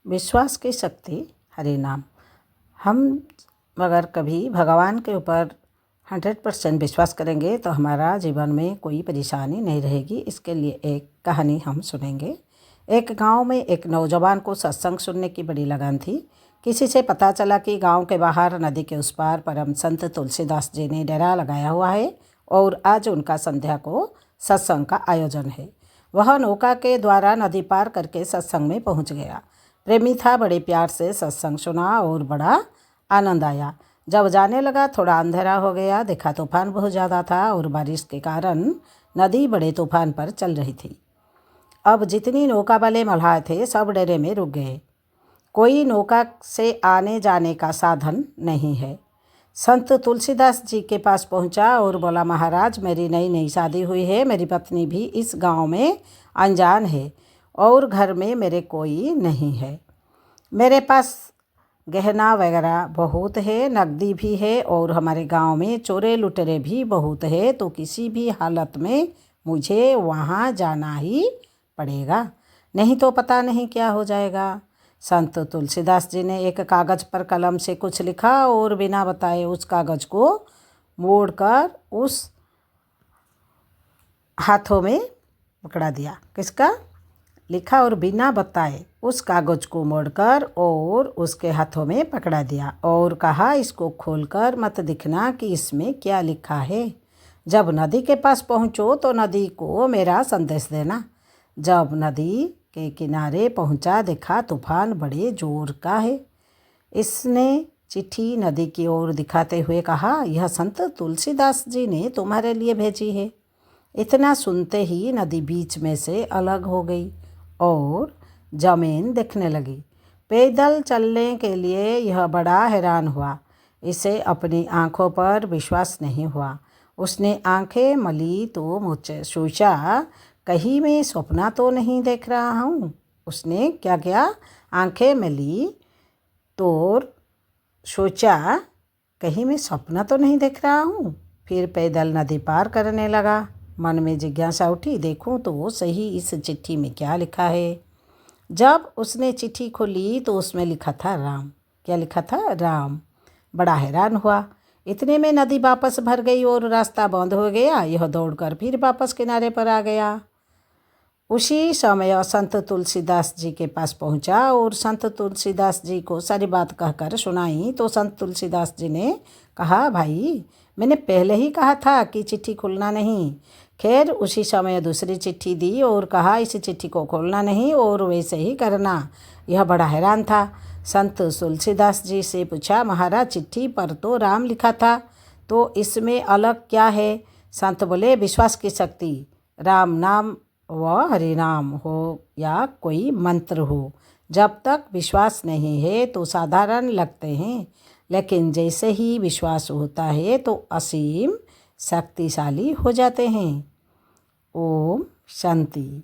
विश्वास की शक्ति, हरि नाम। हम अगर कभी भगवान के ऊपर 100% विश्वास करेंगे तो हमारा जीवन में कोई परेशानी नहीं रहेगी। इसके लिए एक कहानी हम सुनेंगे। एक गांव में एक नौजवान को सत्संग सुनने की बड़ी लगन थी। किसी से पता चला कि गांव के बाहर नदी के उस पार परम संत तुलसीदास जी ने डेरा लगाया हुआ है और आज उनका संध्या को सत्संग का आयोजन है। वह नौका के द्वारा नदी पार करके सत्संग में पहुंच गया। प्रेमी था, बड़े प्यार से सत्संग सुना और बड़ा आनंद आया। जब जाने लगा थोड़ा अंधेरा हो गया। देखा तूफान बहुत ज़्यादा था और बारिश के कारण नदी बड़े तूफान पर चल रही थी। अब जितनी नौका वाले मल्लाह थे सब डेरे में रुक गए। कोई नौका से आने जाने का साधन नहीं है। संत तुलसीदास जी के पास पहुंचा और बोला, महाराज मेरी नई नई शादी हुई है, मेरी पत्नी भी इस गांव में अनजान है और घर में मेरे कोई नहीं है। मेरे पास गहना वगैरह बहुत है, नकदी भी है और हमारे गांव में चोरे लुटेरे भी बहुत है, तो किसी भी हालत में मुझे वहां जाना ही पड़ेगा, नहीं तो पता नहीं क्या हो जाएगा। संत तुलसीदास जी ने एक कागज़ पर कलम से कुछ लिखा और बिना बताए उस कागज़ को मोड़कर उस हाथों में पकड़ा दिया। किसका लिखा और बिना बताए उस कागज़ को मोड़कर और उसके हाथों में पकड़ा दिया और कहा, इसको खोलकर मत दिखना कि इसमें क्या लिखा है। जब नदी के पास पहुँचो तो नदी को मेरा संदेश देना। जब नदी के किनारे पहुँचा देखा तूफान बड़े जोर का है। इसने चिट्ठी नदी की ओर दिखाते हुए कहा, यह संत तुलसीदास जी ने तुम्हारे लिए भेजी है। इतना सुनते ही नदी बीच में से अलग हो गई और जमीन दिखने लगी। पैदल चलने के लिए यह बड़ा हैरान हुआ। इसे अपनी आंखों पर विश्वास नहीं हुआ। उसने आंखें मली तो मुझे सोचा, कहीं मैं सपना तो नहीं देख रहा हूँ। उसने क्या किया, आंखें मली तो सोचा, कहीं मैं सपना तो नहीं देख रहा हूँ। फिर पैदल नदी पार करने लगा। मन में जिज्ञासा उठी, देखूं तो सही इस चिट्ठी में क्या लिखा है। जब उसने चिट्ठी खोली तो उसमें लिखा था राम। क्या लिखा था? राम। बड़ा हैरान हुआ। इतने में नदी वापस भर गई और रास्ता बंद हो गया। यह दौड़कर फिर वापस किनारे पर आ गया। उसी समय संत तुलसीदास जी के पास पहुंचा और संत तुलसीदास जी को सारी बात कहकर सुनाई तो संत तुलसीदास जी ने कहा, भाई मैंने पहले ही कहा था कि चिट्ठी खोलना नहीं। खैर उसी समय दूसरी चिट्ठी दी और कहा, इस चिट्ठी को खोलना नहीं और वैसे ही करना। यह बड़ा हैरान था। संत तुलसीदास जी से पूछा, महाराज चिट्ठी पर तो राम लिखा था, तो इसमें अलग क्या है? संत बोले, विश्वास की शक्ति। राम नाम व हरि नाम हो या कोई मंत्र हो, जब तक विश्वास नहीं है तो साधारण लगते हैं, लेकिन जैसे ही विश्वास होता है तो असीम शक्तिशाली हो जाते हैं। ओम शांति।